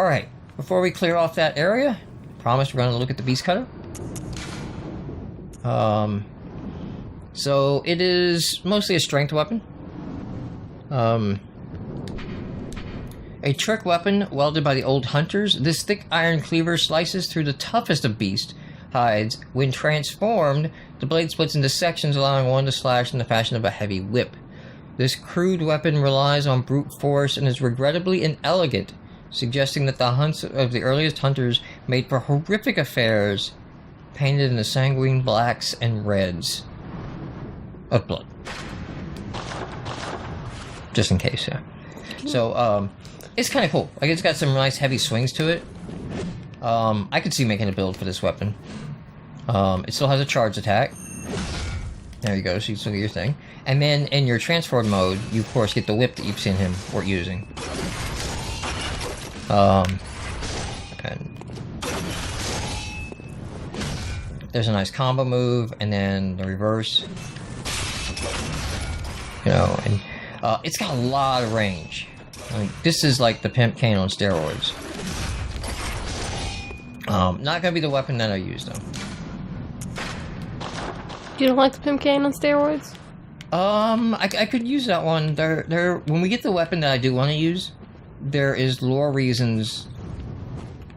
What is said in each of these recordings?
Alright, before we clear off that area, promise we're going to look at the beast cutter. So it is mostly a strength weapon. A trick weapon welded by the old hunters, this thick iron cleaver slices through the toughest of beast hides. When transformed, the blade splits into sections, allowing one to slash in the fashion of a heavy whip. This crude weapon relies on brute force and is regrettably inelegant, suggesting that the hunts of the earliest hunters made for horrific affairs, painted in the sanguine blacks and reds of blood. Just in case, yeah. So, it's kind of cool. Like, it's got some nice heavy swings to it. I could see making a build for this weapon. It still has a charge attack. There you go, so you can still get your thing. And then, in your transform mode, you of course get the whip that you've seen him using. And there's a nice combo move, and then the reverse. You know, and it's got a lot of range. Like, this is like the pimp cane on steroids. Not gonna be the weapon that I use though. You don't like the pimp cane on steroids? I could use that one. When we get the weapon that I do want to use, there is lore reasons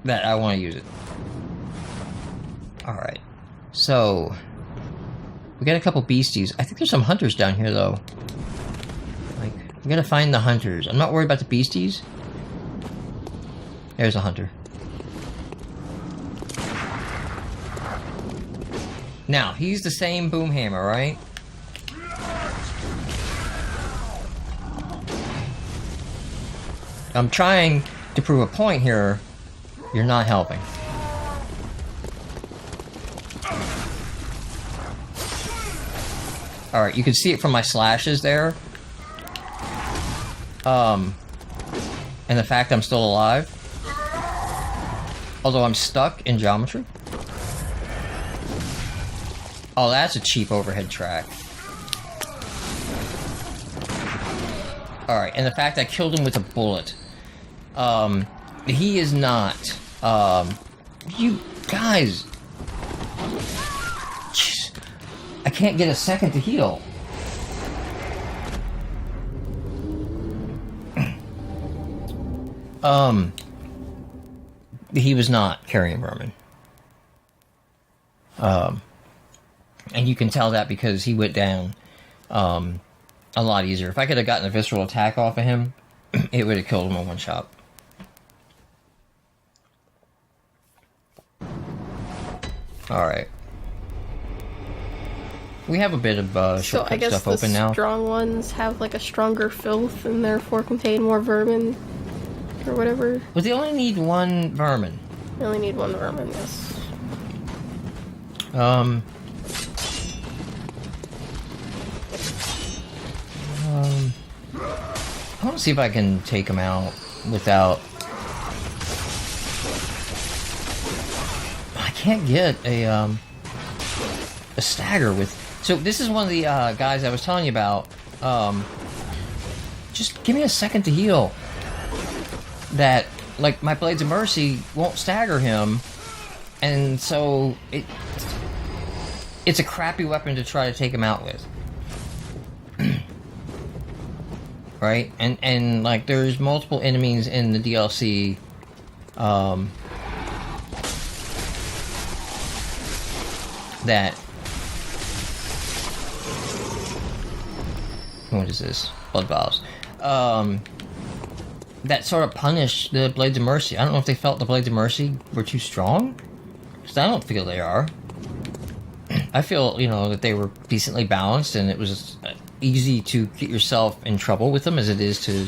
that I want to use it. Alright. So, we got a couple beasties. I think there's some hunters down here though. Like, we gotta find the hunters. I'm not worried about the beasties. There's a hunter. Now, he's the same boomhammer, right? I'm trying to prove a point here. You're not helping. Alright, you can see it from my slashes there. And the fact I'm still alive. Although I'm stuck in geometry. Oh, that's a cheap overhead track. Alright, and the fact I killed him with a bullet. He is not. You guys. Jeez. I can't get a second to heal. He was not carrying vermin. And you can tell that because he went down, a lot easier. If I could have gotten a visceral attack off of him, it would have killed him in one shot. Alright. We have a bit of shortcut stuff open now. So I guess the strong ones have like a stronger filth and therefore contain more vermin, or whatever. Well, they only need one vermin. They only need one vermin, yes. I want to see if I can take him out without... I can't get a stagger with... So this is one of the guys I was telling you about. Just give me a second to heal. That, like, my Blades of Mercy won't stagger him. And so it's a crappy weapon to try to take him out with. Right? And like, there's multiple enemies in the DLC, that... What is this? Blood vials. That sort of punish the Blades of Mercy. I don't know if they felt the Blades of Mercy were too strong. Because I don't feel they are. I feel, you know, that they were decently balanced, and it was easy to get yourself in trouble with them as it is to, you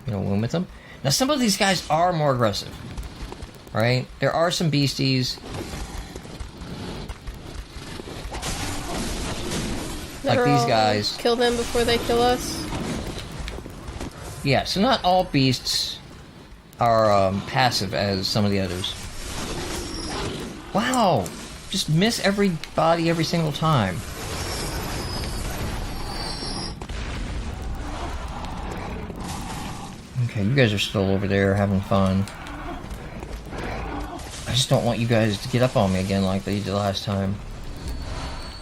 know, win with them. Now, some of these guys are more aggressive, right? There are some beasties, like these guys. Kill them before they kill us. Yeah, so not all beasts are passive as some of the others. Wow! Just miss everybody every single time. Okay, you guys are still over there having fun. just don't want you guys to get up on me again like they did last time.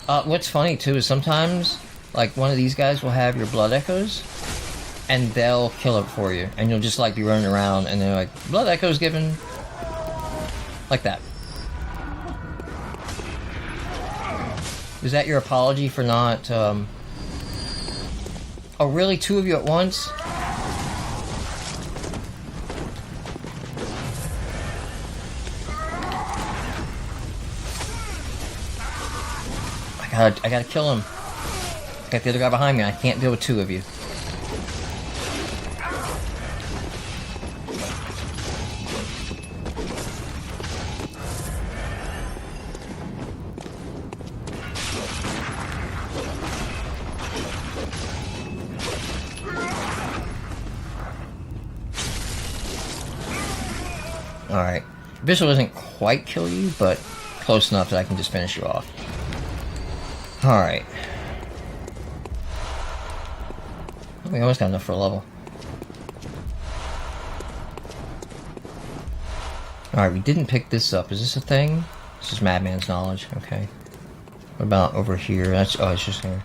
What's funny too is sometimes, like, one of these guys will have your blood echoes, and they'll kill it for you, and you'll just like be running around, and they're like, blood echoes given, like that. Is that your apology for not? Oh, really? 2 of you at once? I gotta kill him. Got the other guy behind me. I can't deal with 2 of you. Alright. Visual doesn't quite kill you, but close enough that I can just finish you off. Alright. We almost got enough for a level. Alright, we didn't pick this up. Is this a thing? This is Madman's Knowledge. Okay. What about over here? That's, oh, it's just here.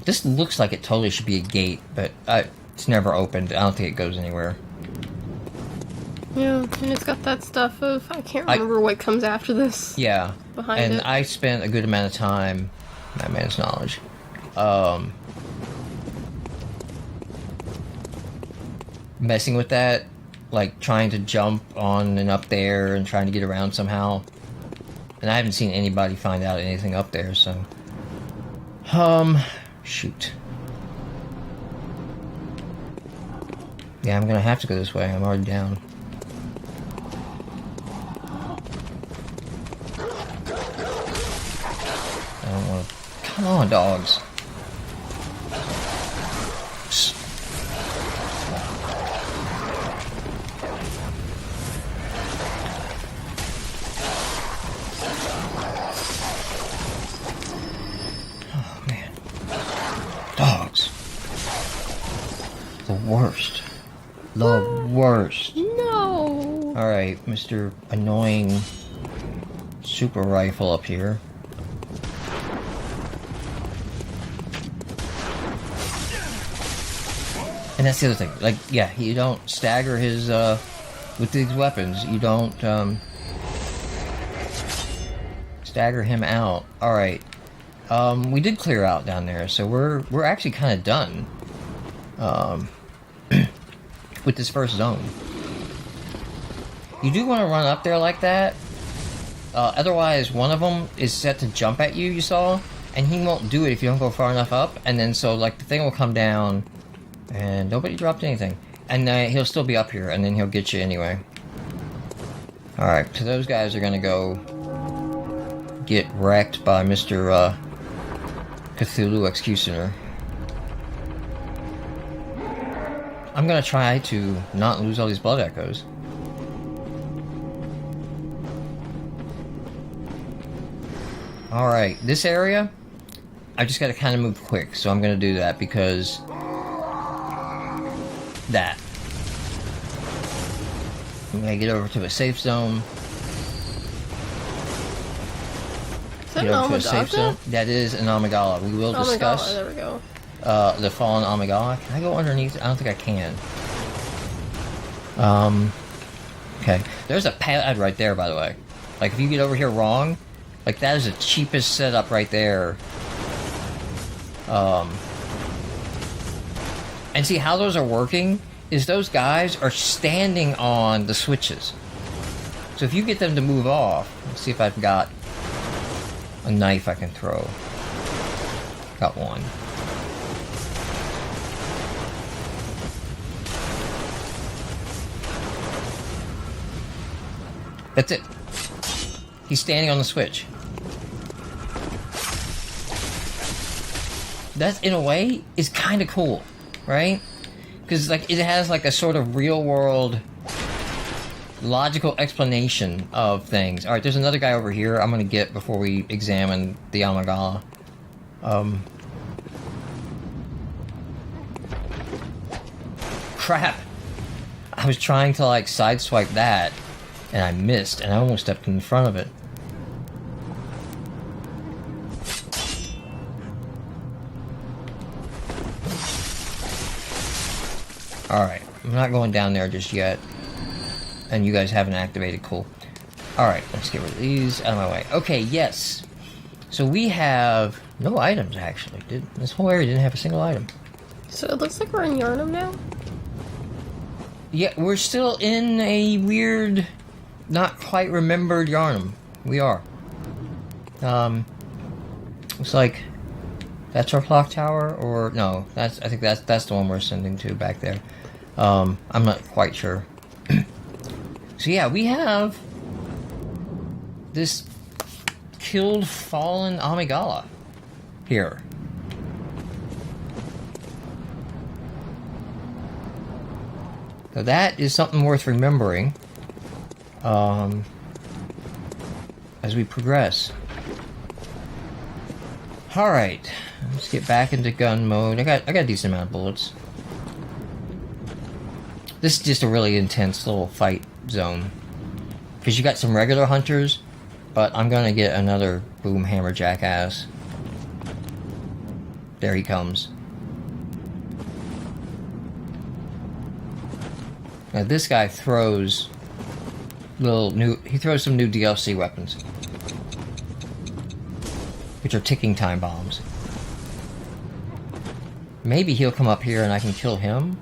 This looks like it totally should be a gate, but it's never opened. I don't think it goes anywhere. Yeah, and it's got that stuff of, I can't remember what comes after this. Yeah. Behind it. I spent a good amount of time, Madman's Knowledge, messing with that, like trying to jump on and up there and trying to get around somehow. And I haven't seen anybody find out anything up there, so. Shoot. Yeah, I'm gonna have to go this way. I'm already down. I don't want to. Come on, dogs. Oh, man. Dogs. The worst. The worst. No! Alright, Mr. Annoying Super Rifle up here. And that's the other thing. Like, yeah, you don't stagger his, with these weapons. You don't, stagger him out. Alright. We did clear out down there, so we're actually kind of done. With this first zone. You do want to run up there like that. Otherwise, one of them is set to jump at you, you saw? And he won't do it if you don't go far enough up. And then, so, like, the thing will come down... And nobody dropped anything. And he'll still be up here, and then he'll get you anyway. Alright, so those guys are gonna go... get wrecked by Mr. Cthulhu Executioner. I'm gonna try to not lose all these blood echoes. Alright, this area, I just gotta kind of move quick, so I'm gonna do that because... that. I'm gonna get over to a safe zone. Is that an Amygdala? That is an Amygdala. We will discuss... there we go. The fallen Amygdala. Can I go underneath? I don't think I can. Okay. There's a pad right there, by the way. Like, if you get over here wrong, like, that is the cheapest setup right there. And see how those are working? Is those guys are standing on the switches. So if you get them to move off, let's see if I've got a knife I can throw. Got one. That's it. He's standing on the switch. That, in a way, is kind of cool, right? Because, like, it has, like, a sort of real-world logical explanation of things. Alright, there's another guy over here I'm gonna get before we examine the Amygdala. Crap! I was trying to, like, sideswipe that, And I missed, and I almost stepped in front of it. Alright, I'm not going down there just yet. And you guys haven't activated, cool. Alright, let's get rid of these out of my way. Okay, yes. So we have no items, actually. This whole area didn't have a single item. So it looks like we're in Yarnum now? Yeah, we're still in a weird, not quite remembered Yarnum. We are. Looks like that's our clock tower, or no, I think that's the one we're sending to back there. I'm not quite sure. So yeah, we have this killed, fallen Amygdala here. So that is something worth remembering as we progress. Alright, let's get back into gun mode. I got a decent amount of bullets. This is just a really intense little fight zone. Because you got some regular hunters, but I'm gonna get another boom hammer jackass. There he comes. Now this guy throws he throws some new DLC weapons, which are ticking time bombs. Maybe he'll come up here and I can kill him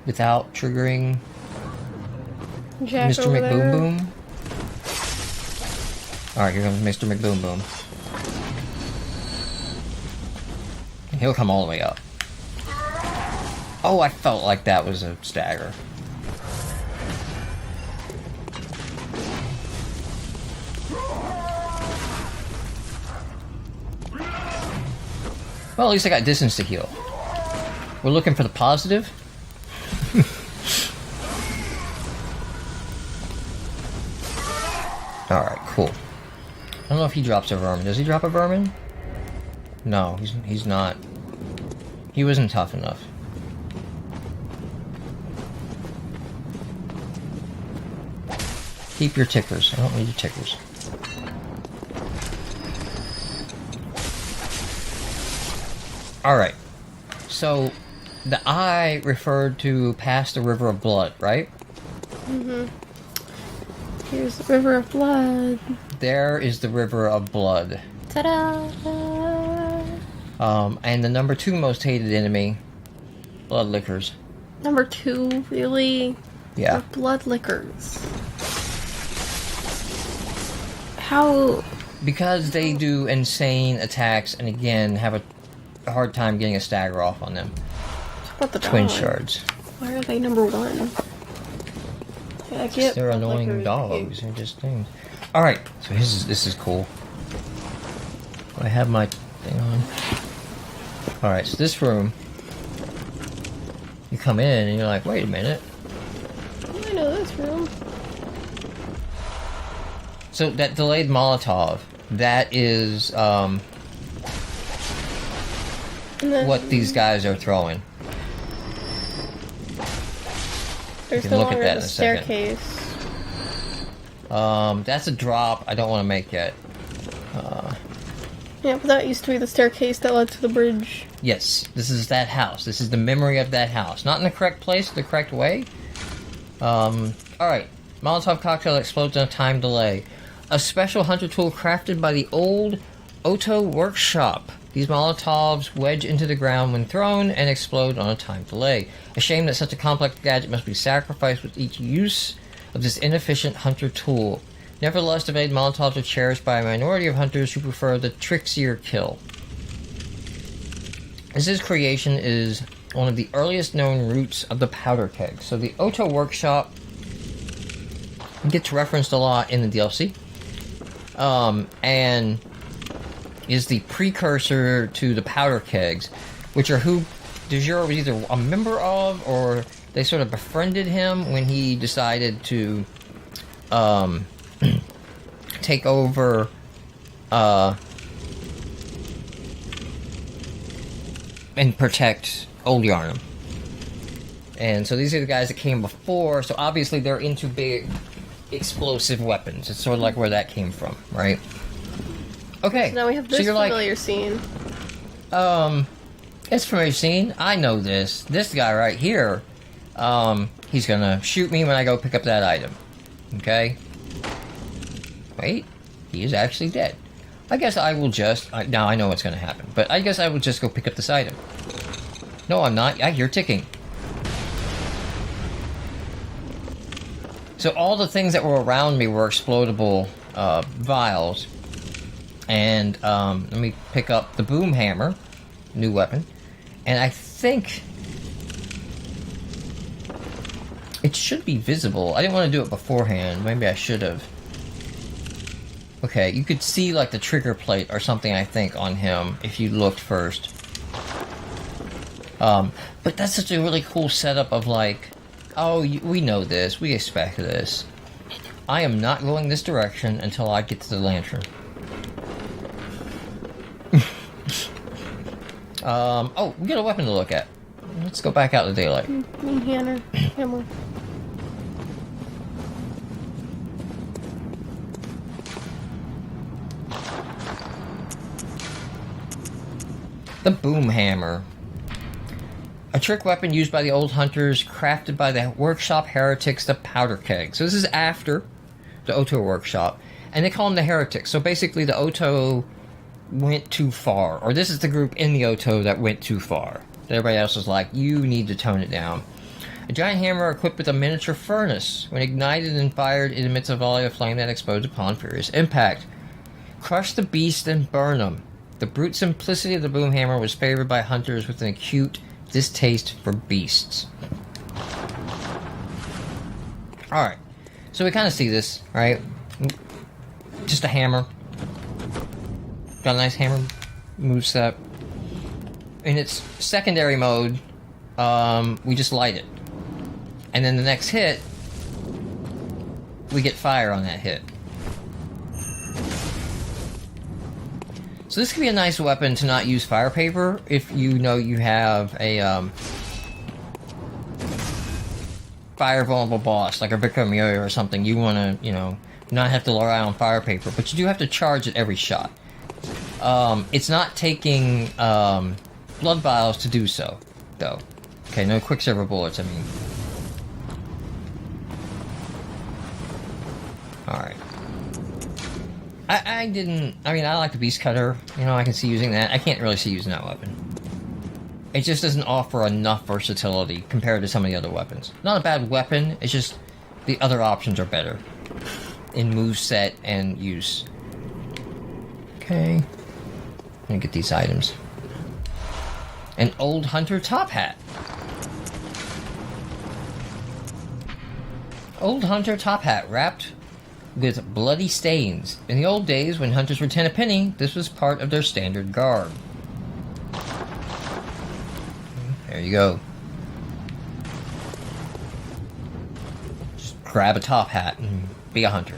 without triggering Jack Mr. over McBoom there. Boom. Alright, here comes Mr. McBoom Boom. He'll come all the way up. Oh, I felt like that was a stagger. Well, at least I got distance to heal. We're looking for the positive. Alright, cool. I don't know if he drops a vermin. Does he drop a vermin? No, he's not. He wasn't tough enough. Keep your tickers. I don't need your tickers. Alright. So, the eye referred to past the River of Blood, right? Mm-hmm. Here's the River of Blood. There is the River of Blood. Ta-da! And the number 2 most hated enemy, blood lickers. Number 2, really? Yeah. They're blood lickers. How? Because they do insane attacks and again have a hard time getting a stagger off on them. What about the Twin dog? shards. Why are they number 1? Yeah, I get They're blood annoying lickers. dogs. They're just things. Alright, so this is cool. I have my thing on. Alright, so this room, you come in and you're like, wait a minute. I know this room. So that delayed Molotov, that is And then what these guys are throwing. There's you no can look at longer that the in a second. staircase. That's a drop I don't want to make yet. Yeah, but that used to be the staircase that led to the bridge. Yes, this is that house. This is the memory of that house. Not in the correct place, the correct way. Alright. Molotov cocktail explodes on a time delay. A special hunter tool crafted by the old Otto workshop. These Molotovs wedge into the ground when thrown and explode on a time delay. A shame that such a complex gadget must be sacrificed with each use of this inefficient hunter tool. Nevertheless, the delayed Molotovs are cherished by a minority of hunters who prefer the trixier kill. This creation is one of the earliest known roots of the powder keg. So the Otto workshop gets referenced a lot in the DLC. And is the precursor to the powder kegs, which are who De Jure was either a member of, or they sort of befriended him when he decided to take over and protect Old Yarnum. And so these are the guys that came before, so obviously they're into big explosive weapons. It's sort of like where that came from, right? Okay. So now we have this you're familiar scene. It's a familiar scene. I know this. This guy right here, he's gonna shoot me when I go pick up that item. Okay? Wait, he is actually dead. I guess I will just... now I know what's gonna happen, but I guess I will just go pick up this item. No, I'm not. I hear ticking. So all the things that were around me were explodable vials. And let me pick up the boom hammer, new weapon. And I think it should be visible. I didn't want to do it beforehand. Maybe I should have. Okay, you could see like the trigger plate or something, I think, on him if you looked first. But that's such a really cool setup of like, oh, we know this, we expect this. I am not going this direction until I get to the lantern. Oh, we got a weapon to look at. Let's go back out to daylight. Hammer. The boom hammer. A trick weapon used by the old hunters, crafted by the workshop heretics, the powder keg. So this is after the Oto workshop. And they call them the heretics. So basically the Oto went too far. Or this is the group in the Oto that went too far. Everybody else is like, you need to tone it down. A giant hammer equipped with a miniature furnace. When ignited and fired, it emits a volley of flame that explodes upon furious impact. Crush the beast and burn them. The brute simplicity of the boom hammer was favored by hunters with an acute distaste for beasts. Alright, so we kind of see this, right? Just a hammer. Got a nice hammer moveset. In its secondary mode, we just light it. And then the next hit, we get fire on that hit. So this could be a nice weapon to not use fire paper if you know you have a fire vulnerable boss like a Vicomio or something. You want to, you know, not have to rely on fire paper, but you do have to charge at every shot. It's not taking blood vials to do so, though. Okay, no quicksilver bullets. I mean, all right. I mean, I like the Beast Cutter. You know, I can see using that. I can't really see using that weapon. It just doesn't offer enough versatility compared to some of the other weapons. Not a bad weapon, it's just the other options are better in moveset and use. Okay. I'm gonna get these items. An old hunter top hat. Old hunter top hat wrapped with bloody stains. In the old days, when hunters were 10 a penny, this was part of their standard garb. There you go. Just grab a top hat and be a hunter.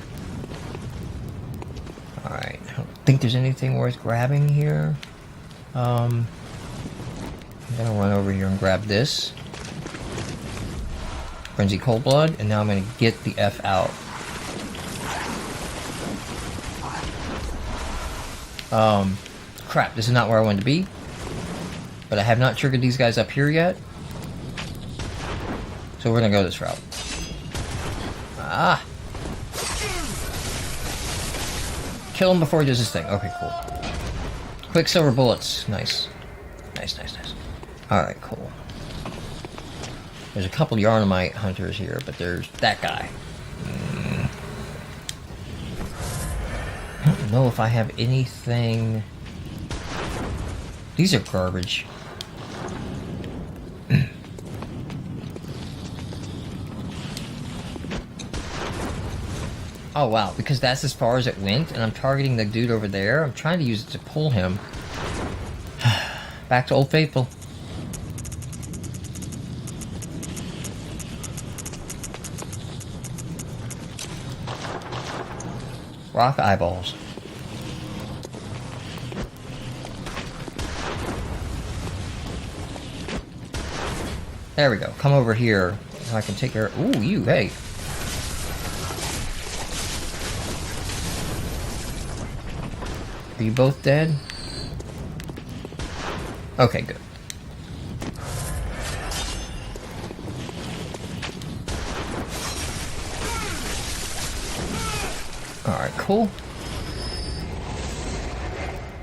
Alright, I don't think there's anything worth grabbing here. I'm gonna run over here and grab this. Frenzy Cold Blood, and now I'm gonna get the F out. Crap, this is not where I wanted to be. But I have not triggered these guys up here yet. So we're gonna go this route. Ah! Kill him before he does his thing. Okay, cool. Quicksilver bullets. Nice. Nice. Alright, cool. There's a couple Yarnamite hunters here, but there's that guy. I don't know if I have anything... These are garbage. Oh wow, because that's as far as it went, and I'm targeting the dude over there. I'm trying to use it to pull him. Back to Old Faithful. Rock eyeballs. There we go. Come over here. So I can take care of... Ooh, you, hey. Are you both dead? Okay, good. Alright, cool.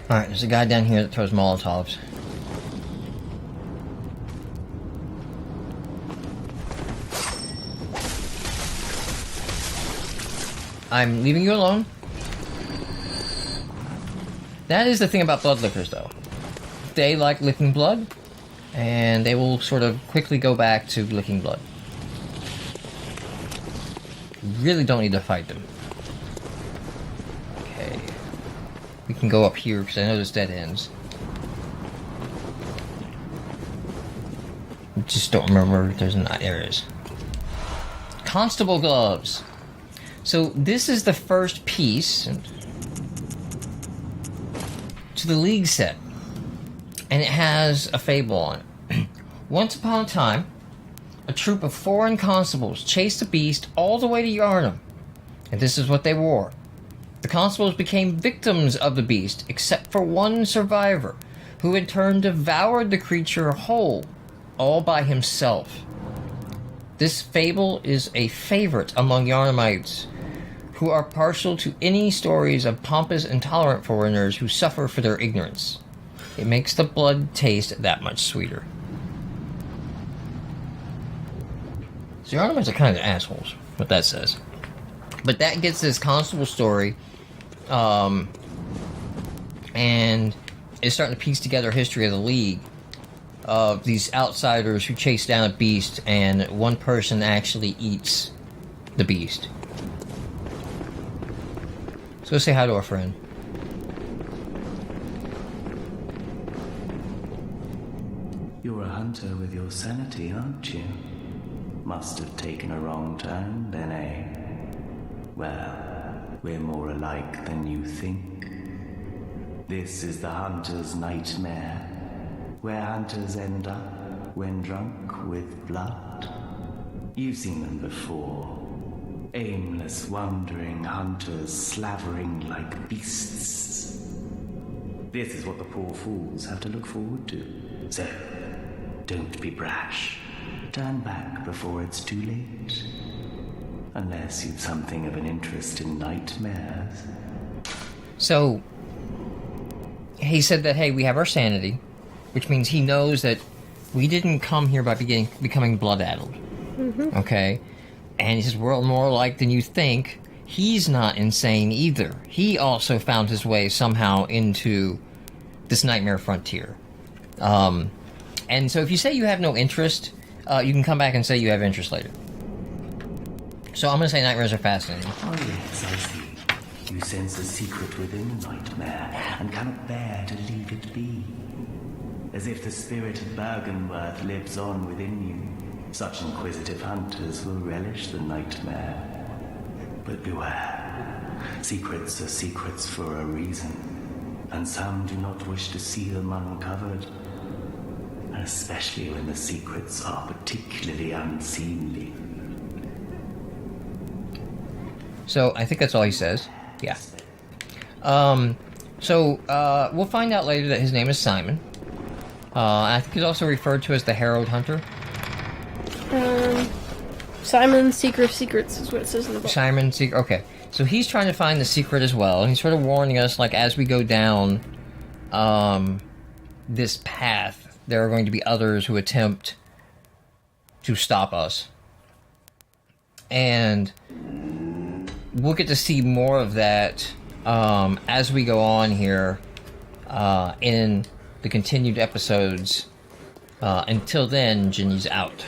Alright, there's a guy down here that throws Molotovs. I'm leaving you alone. That is the thing about blood lickers, though. They like licking blood, and they will sort of quickly go back to licking blood. You really don't need to fight them. Okay. We can go up here, because I know there's dead ends. I just don't remember if there's not. There it is. Constable gloves. So this is the first piece to the League set, and it has a fable on it. Once upon a time, a troop of foreign constables chased the beast all the way to Yharnam, and this is what they wore. The constables became victims of the beast, except for one survivor, who in turn devoured the creature whole, all by himself. This fable is a favorite among Yharnamites, who are partial to any stories of pompous, intolerant foreigners who suffer for their ignorance. It makes the blood taste that much sweeter. So Yharnamites are kind of assholes, what that says. But that gets this constable story, and is starting to piece together a history of the League, of these outsiders who chase down a beast, and one person actually eats the beast. So let's say hi to our friend. You're a hunter with your sanity, aren't you? Must have taken a wrong turn, then, eh? Well, we're more alike than you think. This is the hunter's nightmare, where hunters end up when drunk with blood. You've seen them before. Aimless, wandering hunters slavering like beasts. This is what the poor fools have to look forward to. So, don't be brash. Turn back before it's too late. Unless you've something of an interest in nightmares. So, he said that, hey, we have our sanity, which means he knows that we didn't come here by becoming blood-addled. Mm-hmm. Okay? And he says, we're more alike than you think. He's not insane either. He also found his way somehow into this nightmare frontier. And so if you say you have no interest, you can come back and say you have interest later. So I'm going to say nightmares are fascinating. Oh yes, I see. You sense a secret within the nightmare and cannot bear to leave it be. As if the spirit of Bergenworth lives on within you. Such inquisitive hunters will relish the nightmare. But beware. Secrets are secrets for a reason, and some do not wish to see them uncovered. Especially when the secrets are particularly unseemly. So, I think that's all he says. Yeah. We'll find out later that his name is Simon. I think he's also referred to as the Herald Hunter. Simon Seeker of Secrets is what it says in the book. Simon Seeker, okay. So he's trying to find the secret as well, and he's sort of warning us, like, as we go down this path, there are going to be others who attempt to stop us. And we'll get to see more of that as we go on here in the continued episodes. Until then, Ginny's out.